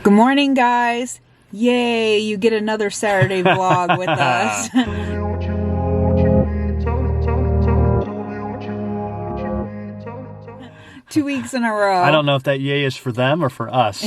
Good morning, guys. Yay, you get another Saturday vlog with us. 2 weeks in a row. I don't know if that yay is for them or for us.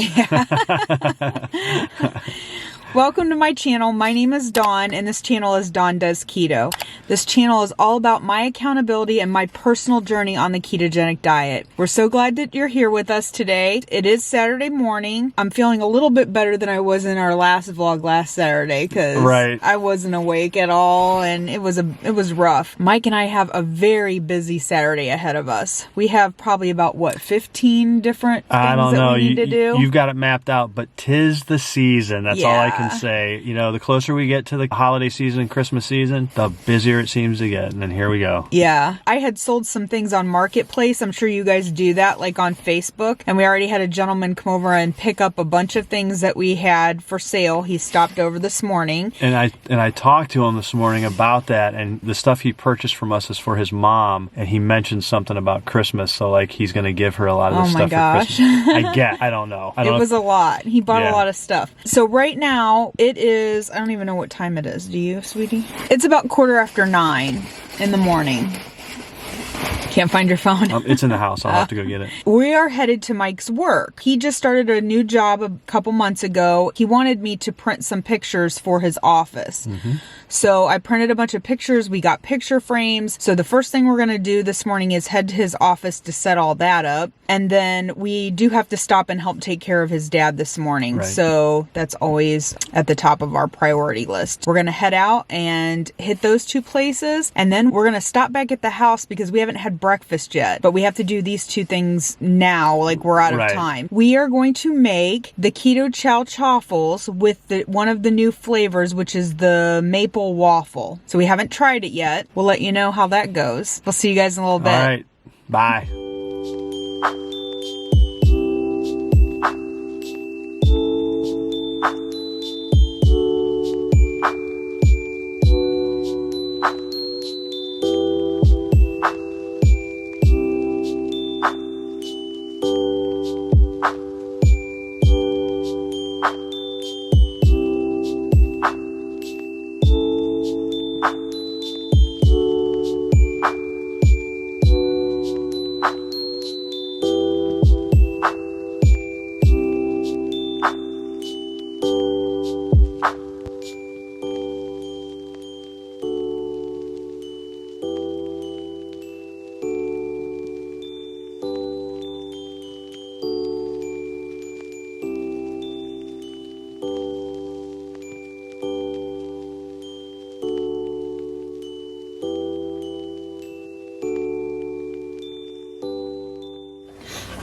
Welcome to my channel. My name is Dawn, and this channel is Dawn Does Keto. This channel is all about my accountability and my personal journey on the ketogenic diet. We're so glad that you're here with us today. It is Saturday morning. I'm feeling a little bit better than I was in our last vlog last Saturday because I wasn't awake at all, and it was rough. Mike and I have a very busy Saturday ahead of us. We have probably about, what, 15 different things that we need to do? You've got it mapped out, but 'tis the season. That's all I can say. You know, the closer we get to the holiday season, Christmas season, the busier it seems to get. And then here we go. Yeah. I had sold some things on Marketplace. I'm sure you guys do that, like on Facebook. And we already had a gentleman come over and pick up a bunch of things that we had for sale. He stopped over this morning. And I talked to him this morning about that, and the stuff he purchased from us is for his mom, and he mentioned something about Christmas, so like he's going to give her a lot of the stuff for Christmas. I don't know. It was a lot. He bought a lot of stuff. So right now it is, I don't even know what time it is. Do you, sweetie? It's about 9:15 in the morning. Can't find your phone. It's in the house. I'll have to go get it. We are headed to Mike's work. He just started a new job a couple months ago. He wanted me to print some pictures for his office. So I printed a bunch of pictures. We got picture frames. So the first thing we're going to do this morning is head to his office to set all that up. And then we do have to stop and help take care of his dad this morning. So that's always at the top of our priority list. We're going to head out and hit those two places. And then we're going to stop back at the house because we haven't had breakfast yet. But we have to do these two things now, like we're out of time. We are going to make the Keto Chow Waffles with one of the new flavors, which is the maple waffle. So we haven't tried it yet. We'll let you know how that goes. We'll see you guys in a little bit. All right. Bye.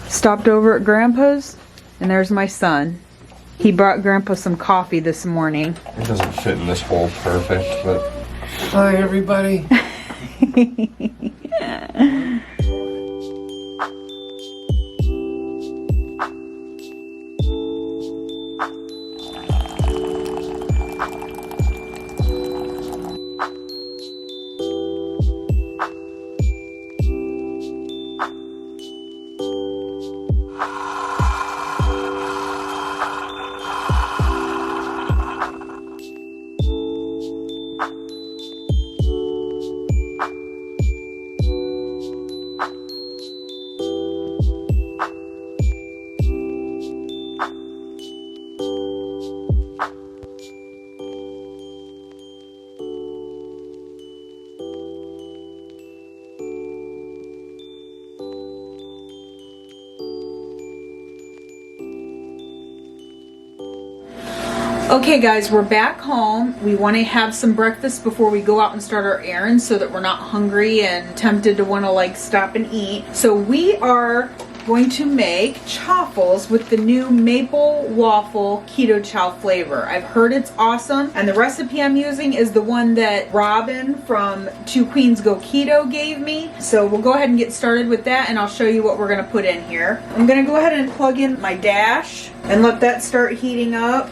Stopped over at Grandpa's, and there's my son. He brought Grandpa some coffee this morning. It doesn't fit in this hole perfect, but... Hi, everybody. Okay guys, we're back home. We want to have some breakfast before we go out and start our errands so that we're not hungry and tempted to want to like stop and eat. So we are going to make Waffles with the new maple waffle keto chow flavor. I've heard it's awesome, and the recipe I'm using is the one that Robin from Two Queens Go Keto gave me. So we'll go ahead and get started with that, and I'll show you what we're going to put in here. I'm going to go ahead and plug in my dash and let that start heating up.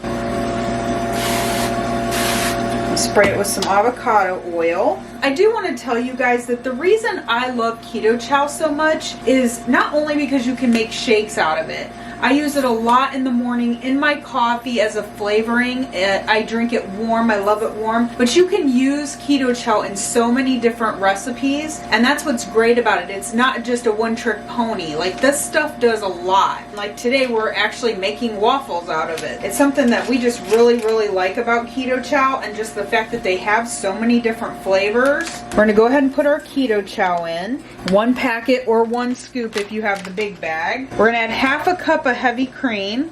Spray it with some avocado oil. I do want to tell you guys that the reason I love Keto Chow so much is not only because you can make shakes out of it. I use it a lot in the morning in my coffee as a flavoring. I drink it warm. I love it warm. But you can use Keto Chow in so many different recipes, and that's what's great about it. It's not just a one-trick pony. Like, this stuff does a lot. Like today, we're actually making waffles out of it. It's something that we just really, really like about Keto Chow, and just the fact that they have so many different flavors. We're gonna go ahead and put our Keto Chow in. 1 packet or 1 scoop if you have the big bag. We're gonna add half a cup of heavy cream,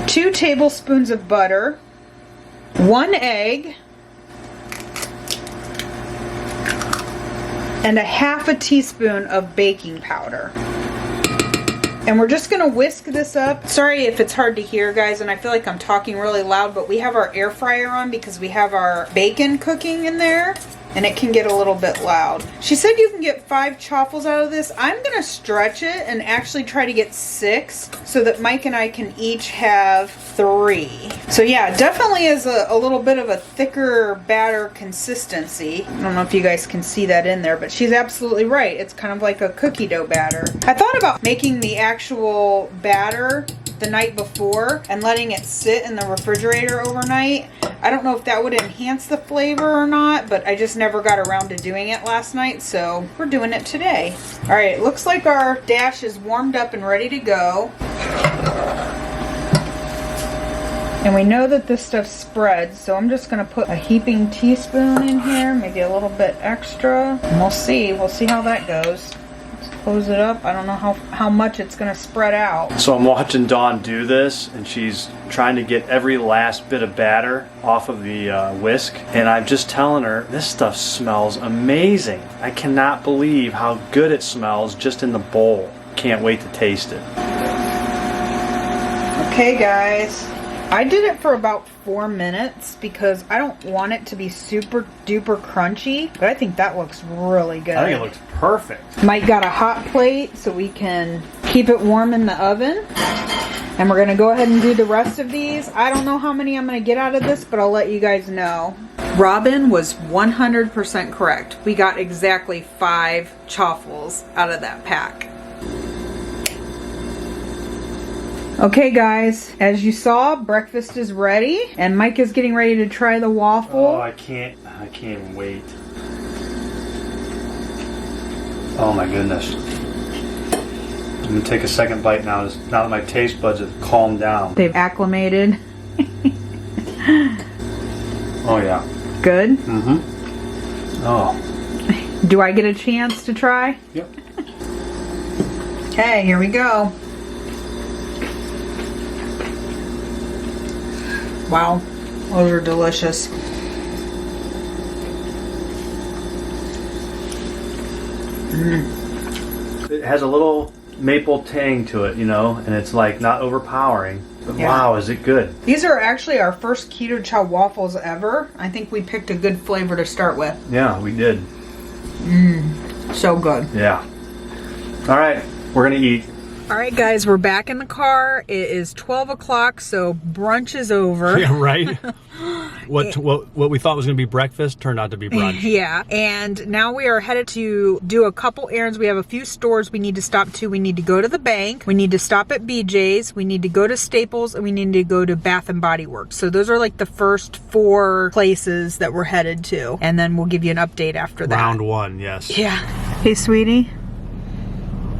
2 tablespoons of butter, 1 egg, and a half a teaspoon of baking powder. And we're just gonna whisk this up. Sorry if it's hard to hear, guys, and I feel like I'm talking really loud, but we have our air fryer on because we have our bacon cooking in there, and it can get a little bit loud. She said you can get 5 chaffles out of this. I'm gonna stretch it and actually try to get 6 so that Mike and I can each have 3. So yeah, definitely is a little bit of a thicker batter consistency. I don't know if you guys can see that in there, but she's absolutely right. It's kind of like a cookie dough batter. I thought about making the actual batter the night before and letting it sit in the refrigerator overnight. I don't know if that would enhance the flavor or not, but I just never got around to doing it last night, so we're doing it today. All right, it looks like our dash is warmed up and ready to go. And we know that this stuff spreads, so I'm just gonna put a heaping teaspoon in here, maybe a little bit extra, and we'll see how that goes. Close it up. I don't know how much it's gonna spread out. So I'm watching Dawn do this, and she's trying to get every last bit of batter off of the whisk, and I'm just telling her, this stuff smells amazing. I cannot believe how good it smells just in the bowl. Can't wait to taste it. Okay, guys. I did it for about 4 minutes because I don't want it to be super duper crunchy, but I think that looks really good. I think it looks perfect. Mike got a hot plate so we can keep it warm in the oven. And we're gonna go ahead and do the rest of these. I don't know how many I'm gonna get out of this, but I'll let you guys know. Robin was 100% correct. We got exactly 5 chaffles out of that pack. Okay guys, as you saw, breakfast is ready and Mike is getting ready to try the waffle. Oh, I can't even wait. Oh my goodness. I'm gonna take a second bite now that my taste buds have calmed down. They've acclimated. Oh yeah. Good? Mm-hmm. Oh. Do I get a chance to try? Yep. Okay, here we go. Wow, those are delicious. It has a little maple tang to it, you know, and it's like not overpowering. But yeah. Wow, is it good. These are actually our first Keto Chow waffles ever. I think we picked a good flavor to start with. Yeah, we did. So good. Yeah. All right, we're gonna eat. All right, guys, we're back in the car. It is 12 o'clock, so brunch is over. Yeah, right? What we thought was going to be breakfast turned out to be brunch. Yeah, and now we are headed to do a couple errands. We have a few stores we need to stop to. We need to go to the bank. We need to stop at BJ's. We need to go to Staples, and we need to go to Bath and Body Works. So those are like the first 4 places that we're headed to, and then we'll give you an update after that. Round 1, yes. Yeah. Hey, sweetie.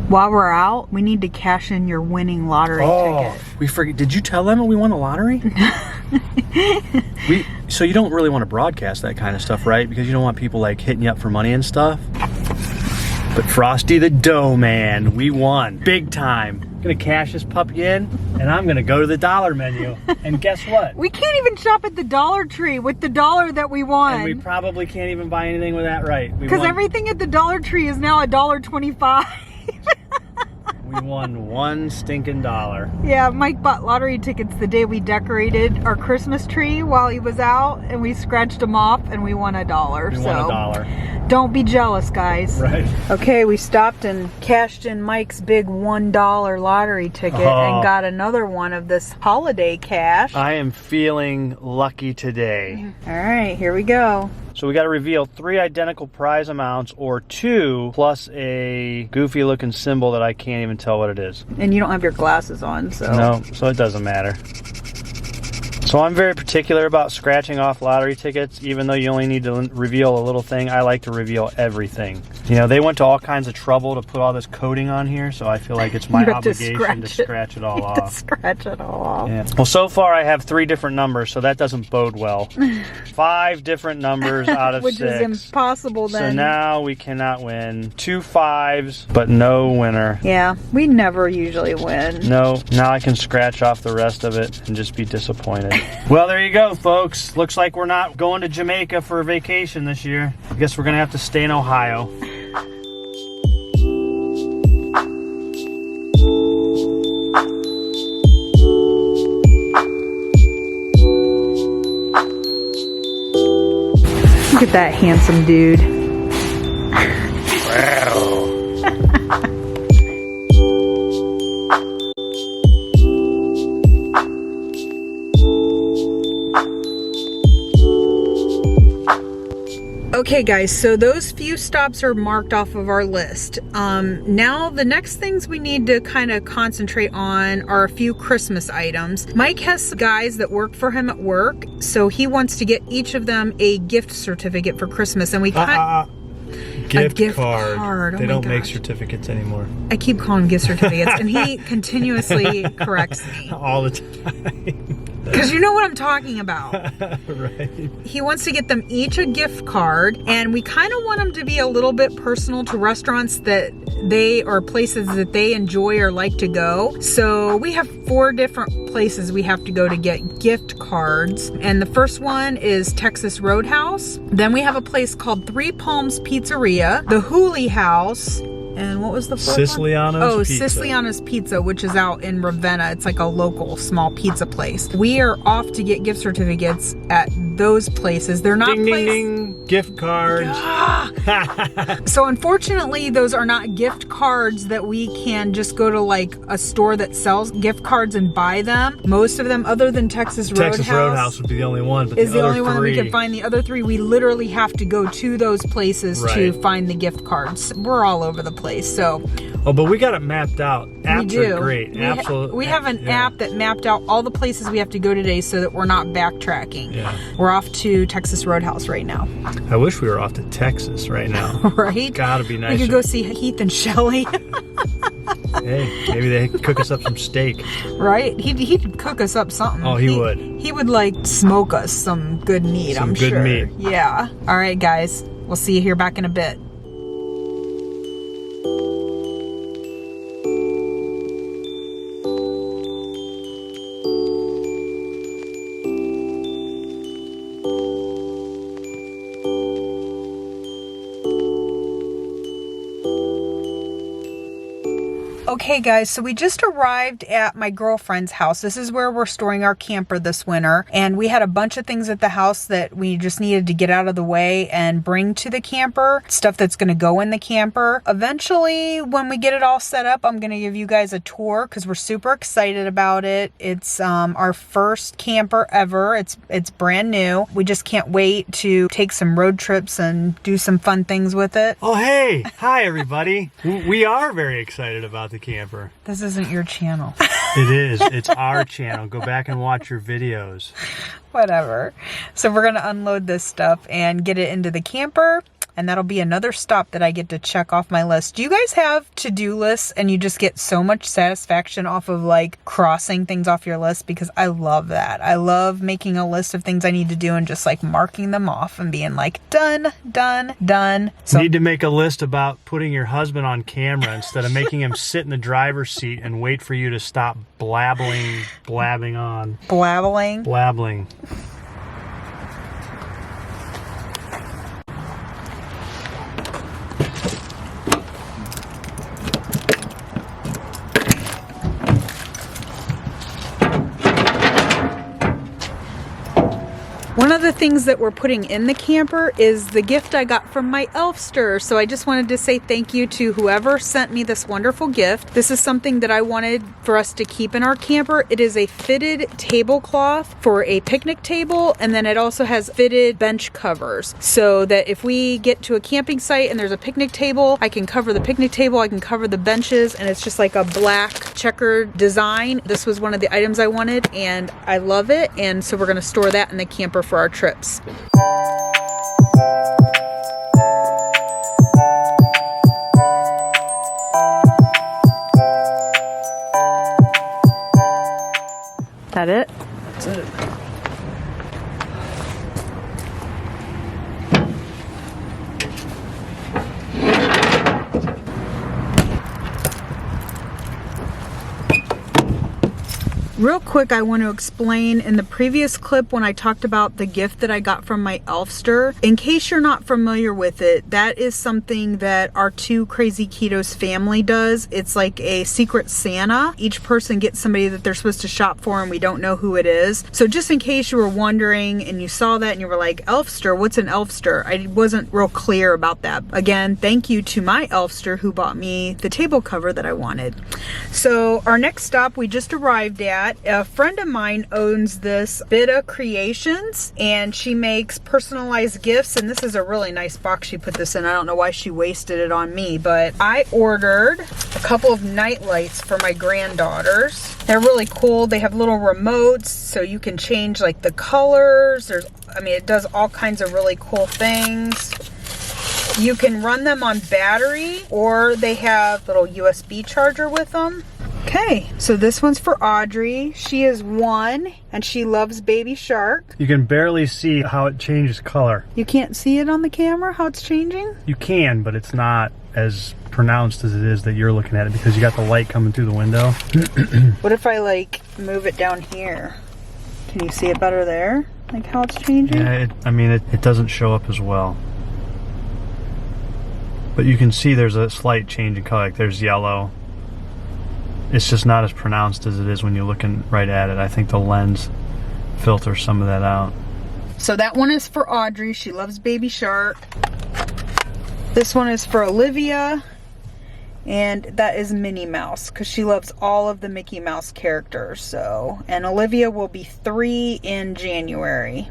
While we're out, we need to cash in your winning lottery ticket. We forget. Did you tell them we won a lottery? So you don't really want to broadcast that kind of stuff, right? Because you don't want people like hitting you up for money and stuff. But Frosty the Dough Man, we won big time. I'm gonna cash this puppy in, and I'm gonna go to the dollar menu. And guess what? We can't even shop at the Dollar Tree with the dollar that we won. And we probably can't even buy anything with that, right? Because everything at the Dollar Tree is now $1.25. We won $1 stinking dollar. Yeah, Mike bought lottery tickets the day we decorated our Christmas tree while he was out, and we scratched them off, and we won $1. We won $1. Don't be jealous, guys. Right. Okay, we stopped and cashed in Mike's big $1 lottery ticket and got another one of this holiday cash. I am feeling lucky today. All right, here we go. So So we got to reveal 3 identical prize amounts or 2 plus a goofy looking symbol that I can't even tell what it is. And you don't have your glasses on, so. No, so it doesn't matter. So I'm very particular about scratching off lottery tickets. Even though you only need to reveal a little thing, I like to reveal everything. You know, they went to all kinds of trouble to put all this coating on here, so I feel like it's my obligation to scratch it all off. Scratch it all off. Yeah. Well, so far I have 3 different numbers, so that doesn't bode well. 5 different numbers out of 6. Which is impossible then. So now we cannot win. 2 5s, but no winner. Yeah, we never usually win. No, now I can scratch off the rest of it and just be disappointed. Well, there you go, folks. Looks like we're not going to Jamaica for a vacation this year. I guess we're going to have to stay in Ohio. Look at that handsome dude. Wow. Okay guys, so those few stops are marked off of our list. Now the next things we need to kind of concentrate on are a few Christmas items. Mike has guys that work for him at work, so he wants to get each of them a gift certificate for Christmas, and we Gift card. Oh they don't make gosh. certificates anymore. I keep calling gift certificates, and he continuously corrects me. All the time. Because you know what I'm talking about. Right. He wants to get them each a gift card, and we kind of want them to be a little bit personal to restaurants that they or places that they enjoy or like to go. So we have 4 different places we have to go to get gift cards. And the first one is Texas Roadhouse. Then we have a place called 3 Palms Pizzeria, the Hooley House, and what was the fourth Siciliano's one? Oh, Pizza. Siciliano's Pizza, which is out in Ravenna. It's like a local small pizza place. We are off to get gift certificates at those places. They're not Ding, ding, ding. Gift cards. So unfortunately, those are not gift cards that we can just go to like a store that sells gift cards and buy them. Most of them, other than Texas Roadhouse would be the only one, but is the other only one that we 3. can find. The other 3, we literally have to go to those places to find the gift cards. We're all over the place, so. Oh, but we got it mapped out. Apps We do. are great. We have an app that mapped out all the places we have to go today so that we're not backtracking. Yeah. We're off to Texas Roadhouse right now. I wish we were off to Texas right now. Right? Gotta be nice. We could go see Heath and Shelly. Hey, maybe they could cook us up some steak. Right? He'd cook us up something. Oh, he would. He would like smoke us some good meat, Some I'm good sure. meat. Yeah. All right, guys. We'll see you here back in a bit. Okay guys, so we just arrived at my girlfriend's house. This is where we're storing our camper this winter, and we had a bunch of things at the house that we just needed to get out of the way and bring to the camper, stuff that's going to go in the camper. Eventually, when we get it all set up, I'm going to give you guys a tour because we're super excited about it. It's our first camper ever. It's brand new. We just can't wait to take some road trips and do some fun things with it. Oh, hey. Hi, everybody. We are very excited about the camper. This isn't your channel. It is. It's our channel. Go back and watch your videos. Whatever. So we're going to unload this stuff and get it into the camper. And that'll be another stop that I get to check off my list. Do you guys have to-do lists and you just get so much satisfaction off of like crossing things off your list? Because I love that. I love making a list of things I need to do and just like marking them off and being like, done, done, done. So You need to make a list about putting your husband on camera instead of making him sit in the driver's seat and wait for you to stop blabbing on. Blabbling. One of the things that we're putting in the camper is the gift I got from my elfster. So I just wanted to say thank you to whoever sent me this wonderful gift. This is something that I wanted for us to keep in our camper. It is a fitted tablecloth for a picnic table, and then it also has fitted bench covers so that if we get to a camping site and there's a picnic table, I can cover the picnic table, I can cover the benches, and it's just like a black checkered design. This was one of the items I wanted and I love it, and so we're going to store that in the camper for our trips. That it? That's it. Real quick, I want to explain in the previous clip when I talked about the gift that I got from my elfster. In case you're not familiar with it, that is something that our Two Crazy Ketos family does. It's like a secret Santa. Each person gets somebody that they're supposed to shop for and we don't know who it is. So just in case you were wondering and you saw that and you were like, elfster, what's an elfster? I wasn't real clear about that. Again, thank you to my elfster who bought me the table cover that I wanted. So our next stop we just arrived at. A friend of mine owns this Bita Creations and she makes personalized gifts, and this is a really nice box she put this in. I don't know why she wasted it on me, but I ordered a couple of night lights for my granddaughters. They're really cool. They have little remotes so you can change like the colors. It does all kinds of really cool things. You can run them on battery or they have a little USB charger with them. Okay, so this one's for Audrey. She is 1 and she loves Baby Shark. You can barely see how it changes color. You can't see it on the camera, how it's changing? You can, but it's not as pronounced as it is that you're looking at it because you got the light coming through the window. What if I like move it down here? Can you see it better there? Like how it's changing? Yeah, it doesn't show up as well. But you can see there's a slight change in color. Like there's yellow. It's just not as pronounced as it is when you're looking right at it. I think the lens filters some of that out. So that one is for Audrey. She loves Baby Shark. This one is for Olivia. And that is Minnie Mouse because she loves all of the Mickey Mouse characters. And Olivia will be 3 in January.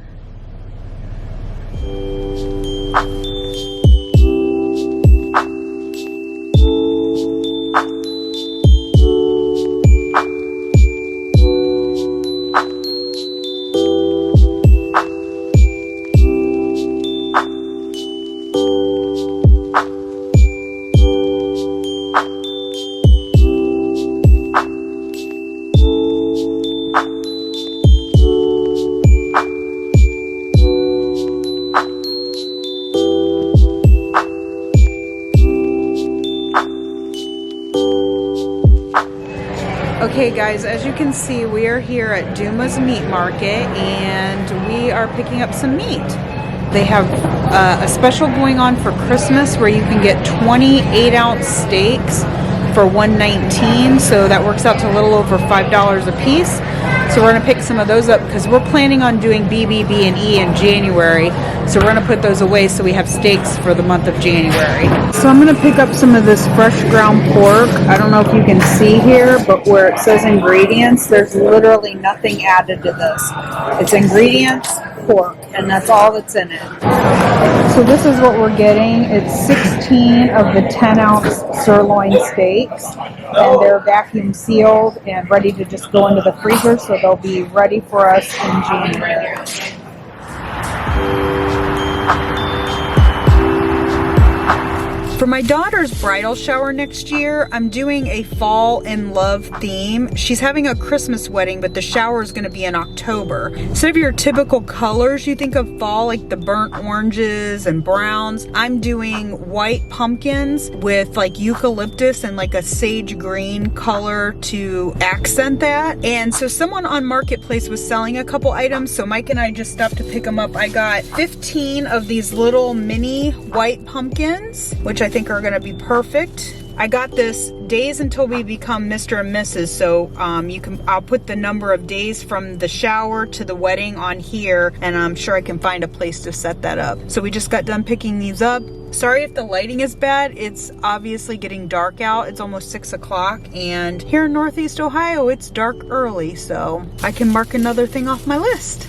Okay guys, as you can see, we are here at Duma's Meat Market and we are picking up some meat. They have a special going on for Christmas where you can get 28-ounce steaks for $1.19, so that works out to a little over $5 a piece. So we're going to pick some of those up because we're planning on doing BBB and E in January. So we're going to put those away so we have steaks for the month of January. So I'm going to pick up some of this fresh ground pork. I don't know if you can see here, but where it says ingredients, there's literally nothing added to this. It's ingredients, pork, and that's all that's in it. So this is what we're getting. It's 16 of the 10-ounce sirloin steaks, and they're vacuum sealed and ready to just go into the freezer, so they'll be ready for us in January. For my daughter's bridal shower next year, I'm doing a fall in love theme. She's having a Christmas wedding, but the shower is going to be in October. Instead of your typical colors you think of fall, like the burnt oranges and browns, I'm doing white pumpkins with like eucalyptus and like a sage green color to accent that. And so someone on Marketplace was selling a couple items, so Mike and I just stopped to pick them up. I got 15 of these little mini white pumpkins, which I think are going to be perfect. I got this days until we become Mr. and Mrs. So I'll put the number of days from the shower to the wedding on here, and I'm sure I can find a place to set that up. So we just got done picking these up. Sorry if the lighting is bad. It's obviously getting dark out. It's almost 6 o'clock, and here in Northeast Ohio, it's dark early, so I can mark another thing off my list.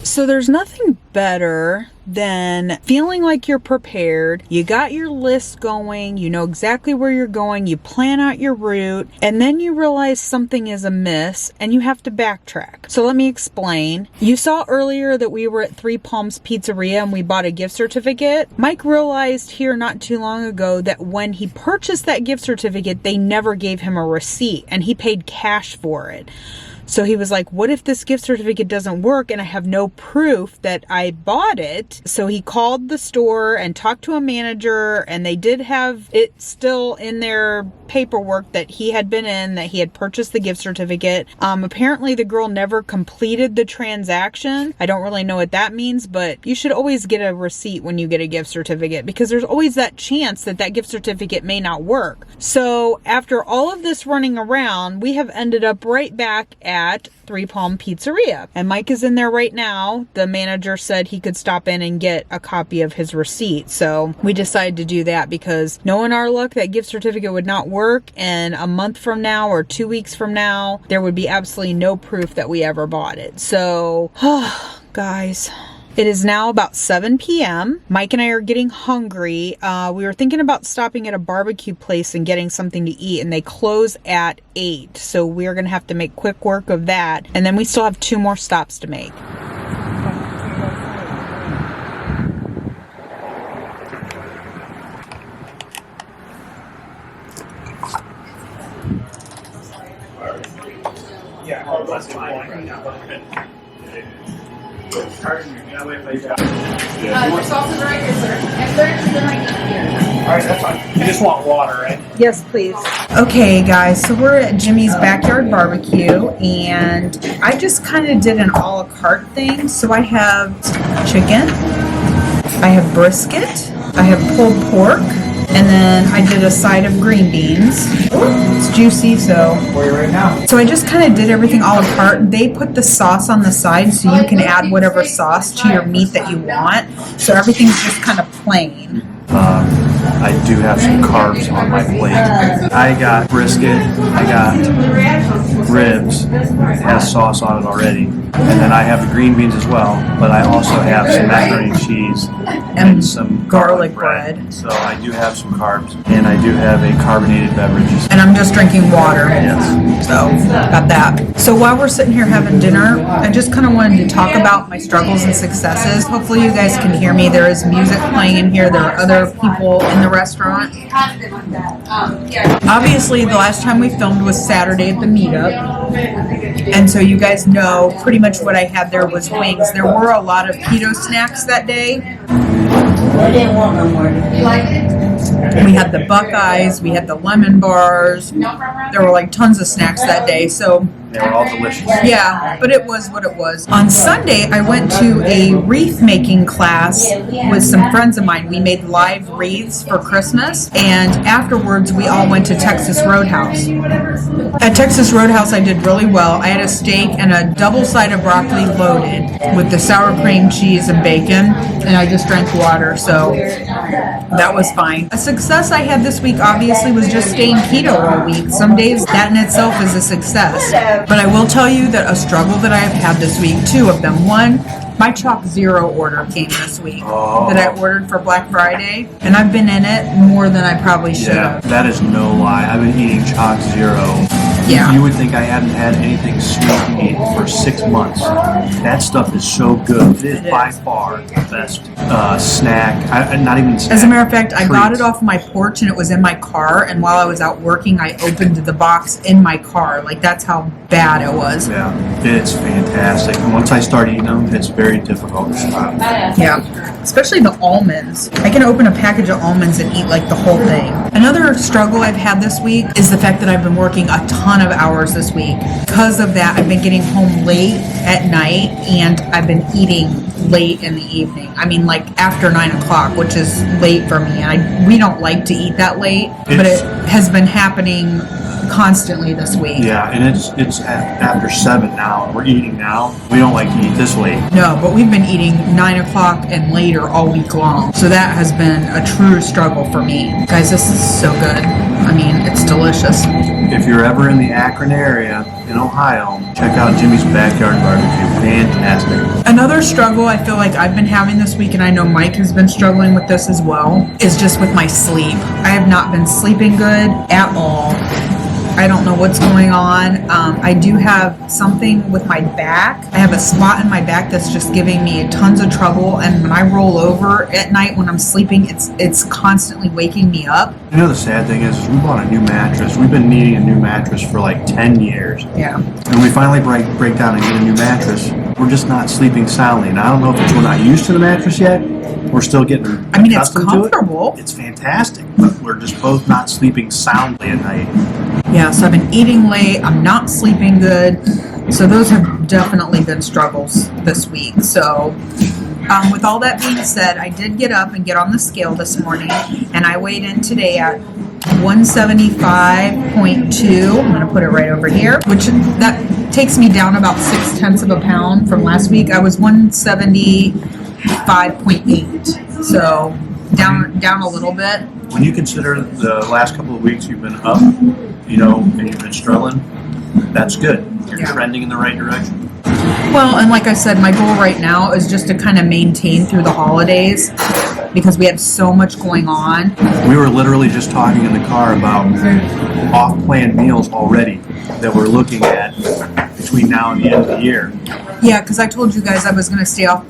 So there's nothing better than feeling like you're prepared. You got your list going, you know exactly where you're going, you plan out your route, and then you realize something is amiss and you have to backtrack. So let me explain. You saw earlier that we were at Three Palms Pizzeria and we bought a gift certificate. Mike realized here not too long ago that when he purchased that gift certificate, they never gave him a receipt and he paid cash for it. So he was like, what if this gift certificate doesn't work and I have no proof that I bought it? So he called the store and talked to a manager, and they did have it still in their paperwork that he had been in, that he had purchased the gift certificate. Apparently the girl never completed the transaction. I don't really know what that means, but you should always get a receipt when you get a gift certificate because there's always that chance that that gift certificate may not work. So after all of this running around, we have ended up right back at Three Palm Pizzeria, and Mike is in there right now. The manager said he could stop in and get a copy of his receipt, so we decided to do that because knowing our luck, that gift certificate would not work, and a month from now or 2 weeks from now there would be absolutely no proof that we ever bought it. So guys, it is now about 7 p.m. Mike and I are getting hungry. We were thinking about stopping at a barbecue place and getting something to eat, and they close at 8. So we're going to have to make quick work of that. And then we still have 2 more stops to make. Your sauce is right here, sir. And clearance is in my here. All right, that's fine. You just want water, right? Yes, please. Okay, guys, so we're at Jimmy's Backyard Barbecue, and I just kind of did an a la carte thing. So I have chicken, I have brisket, I have pulled pork, and then I did a side of green beans. It's juicy, so. Where are you right now? So I just kind of did everything a la carte. They put the sauce on the side so you can add whatever sauce to your meat that you want. So everything's just kind of plain. I do have some carbs on my plate. I got brisket, I got ribs, it has sauce on it already. And then I have the green beans as well, but I also have some macaroni and cheese and some garlic bread. So I do have some carbs, and I do have a carbonated beverage. And I'm just drinking water. Yes. So, got that. So while we're sitting here having dinner, I just kind of wanted to talk about my struggles and successes. Hopefully you guys can hear me. There is music playing in here. There are other people in the restaurant. Obviously, the last time we filmed was Saturday at the meetup. And so you guys know pretty much what I had there was wings. There were a lot of keto snacks that day. I didn't want no more. You liked it? We had the Buckeyes, we had the lemon bars. There were like tons of snacks that day. So They were all delicious. yeah, but it was what it was. On Sunday, I went to a wreath making class with some friends of mine. We made live wreaths for Christmas, and afterwards we all went to Texas Roadhouse. At Texas Roadhouse, I did really well. I had a steak and a double-sided broccoli loaded with the sour cream, cheese, and bacon, and I just drank water, so that was fine. A success I had this week, obviously, was just staying keto all week. Some days, that in itself is a success. But I will tell you that a struggle that I have had this week, 2 of them. One, my Chalk Zero order came this week that I ordered for Black Friday, and I've been in it more than I probably should Yeah, have. that is no lie. I've been eating Chow Zero. Yeah. You would think I hadn't had anything sweet to eat for 6 months. That stuff is so good. It is by far the best snack. Not even snack. As a matter of fact, I got treat. it off my porch and it was in my car, and while I was out working, I opened the box in my car. Like, that's how bad it was. Yeah, it's fantastic. And once I start eating them, it's very difficult to stop. Yeah, especially the almonds. I can open a package of almonds and eat like the whole thing. Another struggle I've had this week is the fact that I've been working a ton of hours this week. Because of that, I've been getting home late at night and I've been eating late in the evening. I mean, like after 9 o'clock, which is late for me. We don't like to eat that late, but it has been happening constantly this week. Yeah, and it's after 7 now. We're eating now. We don't like to eat this late. No, but we've been eating 9 o'clock and later all week long. So that has been a true struggle for me. Guys, this is so good. I mean, it's delicious. If you're ever in the Akron area in Ohio, check out Jimmy's Backyard Barbecue. Fantastic. Another struggle I feel like I've been having this week, and I know Mike has been struggling with this as well, is just with my sleep. I have not been sleeping good at all. I don't know what's going on. I do have something with my back. I have a spot in my back that's just giving me tons of trouble, and when I roll over at night when I'm sleeping, it's constantly waking me up. You know, the sad thing is we bought a new mattress. We've been needing a new mattress for like 10 years. Yeah. And we finally break down and get a new mattress. We're just not sleeping soundly. And I don't know if it's we're not used to the mattress yet. We're still getting it's comfortable. It's fantastic, but we're just both not sleeping soundly at night. Yeah, so I've been eating late. I'm not sleeping good. So those have definitely been struggles this week. So with all that being said, I did get up and get on the scale this morning, and I weighed in today at 175.2. I'm going to put it right over here, which that takes me down about 0.6 of a pound from last week. I was 175.8. So down a little bit. When you consider the last couple of weeks you've been up, you know, and you've been struggling, that's good. You're trending in the right direction. Well, and like I said, my goal right now is just to kind of maintain through the holidays because we have so much going on. We were literally just talking in the car about off-plan meals already that we're looking at between now and the end of the year. Yeah, because I told you guys I was going to stay on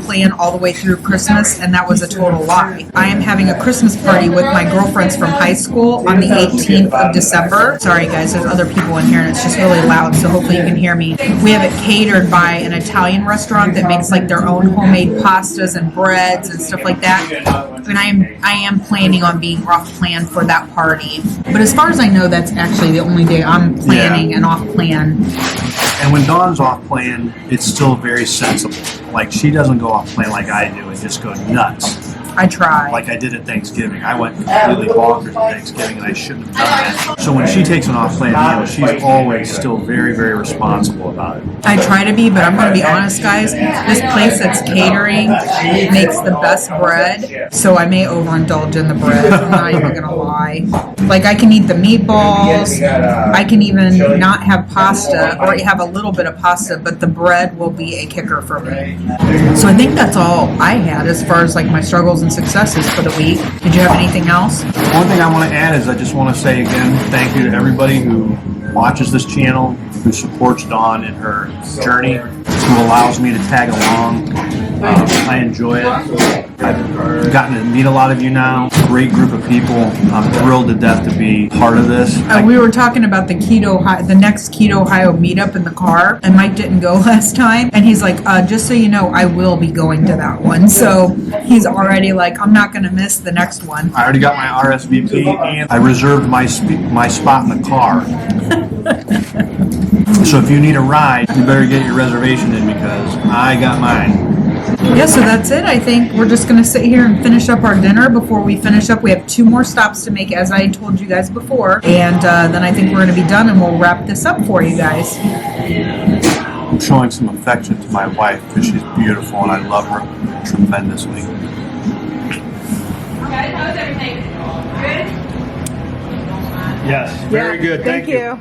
plan all the way through Christmas, and that was a total lie. I am having a Christmas party with my girlfriends from high school on the 18th of December. Sorry guys, there's other people in here and it's just really loud, so hopefully you can hear me. We have it catered by an Italian restaurant that makes like their own homemade pastas and breads and stuff like that. And I am planning on being off plan for that party. But as far as I know, that's actually the only day I'm planning and off plan. And when Dawn's off plan, it's still very sensible. Like, she doesn't go off plan like I do and just go nuts. I try. Like I did at Thanksgiving. I went completely bonkers at Thanksgiving and I shouldn't have done that. So when she takes an off-plan meal, she's always still very, very responsible about it. I try to be, but I'm going to be honest, guys. This place that's catering makes the best bread, so I may overindulge in the bread. I'm not even going to lie. Like, I can eat the meatballs. I can even not have pasta or have a little bit of pasta, but the bread will be a kicker for me. So I think that's all I had as far as like my struggles and successes for the week. Did you have anything else? One thing I want to add is I just want to say again, thank you to everybody who watches this channel, who supports Dawn in her journey, who allows me to tag along. I enjoy it. I've gotten to meet a lot of you now. Great group of people. I'm thrilled to death to be part of this. We were talking about the next Keto Ohio meetup in the car, and Mike didn't go last time, and he's like, just so you know, I will be going to that one. So he's already like, I'm not going to miss the next one. I already got my RSVP, and I reserved my spot in the car. So if you need a ride, you better get your reservation in because I got mine. Yeah, so that's it. I think we're just going to sit here and finish up our dinner. Before we finish up, we have 2 more stops to make, as I told you guys before. And then I think we're going to be done, and we'll wrap this up for you guys. I'm showing some affection to my wife because she's beautiful, and I love her tremendously. Okay, how's everything? Good? Yes, very good. Thank you.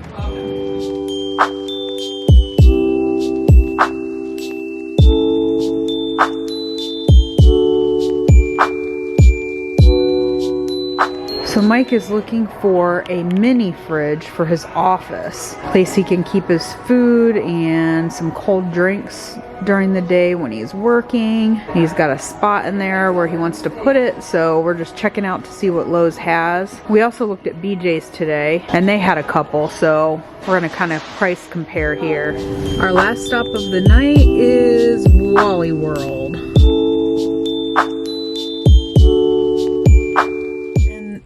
So Mike is looking for a mini fridge for his office, place he can keep his food and some cold drinks during the day when he's working. He's got a spot in there where he wants to put it, so we're just checking out to see what Lowe's has. We also looked at BJ's today, and they had a couple, so we're gonna kind of price compare here. Our last stop of the night is Wally World.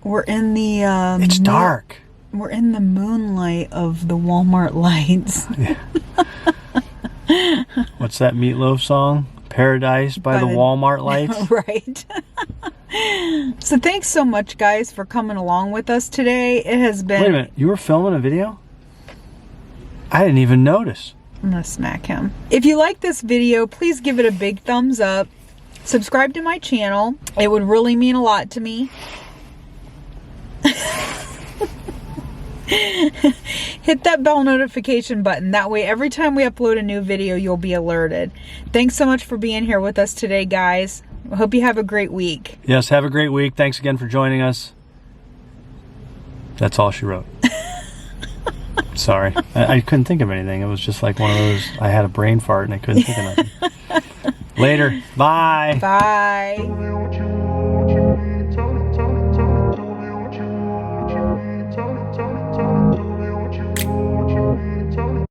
We're in the It's dark. We're in the moonlight of the Walmart lights. What's that Meatloaf song? paradise by the Walmart lights. Right. So thanks so much, guys, for coming along with us today. It has been... Wait a minute. You were filming a video? I didn't even notice. I'm gonna smack him. If you like this video, please give it a big thumbs up. Subscribe to my channel. It would really mean a lot to me. Hit that bell notification button. That way, every time we upload a new video, you'll be alerted. Thanks so much for being here with us today, guys. I hope you have a great week. Yes, have a great week. Thanks again for joining us. That's all she wrote. Sorry. I couldn't think of anything. It was just like one of those, I had a brain fart and I couldn't think of nothing. Later. Bye. Bye.